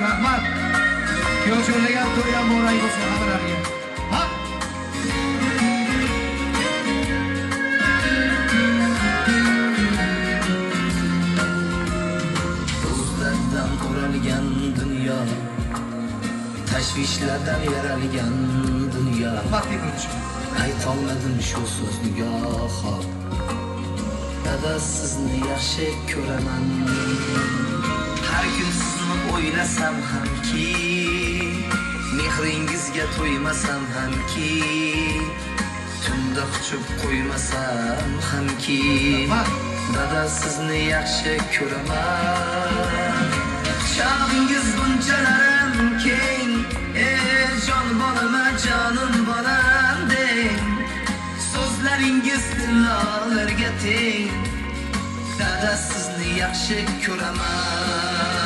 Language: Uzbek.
uchun rahmat. Kuyovjo'rlagan to'ydan mo'ray bo'lsin hammalarga. Ha? O'zlardan o'ralgan dunyo, tashvishlardan yaralgan dunyo. Vaqt ko'rish. Aytolmadim shu so'zni goho. Dada sizni yaxshi ko'raman. Har kun sizni o'ylasam hamki, mehringizga to'ymasam hamki, tunda quchib qo'ymasam hamki, dada sizni yaxshi ko'raman. Chog'ingiz bunchalarim keng, jon bolama jonim bolam deng. So'zlaringiz tillarga teng, dada sizni yaxshi ko'raman.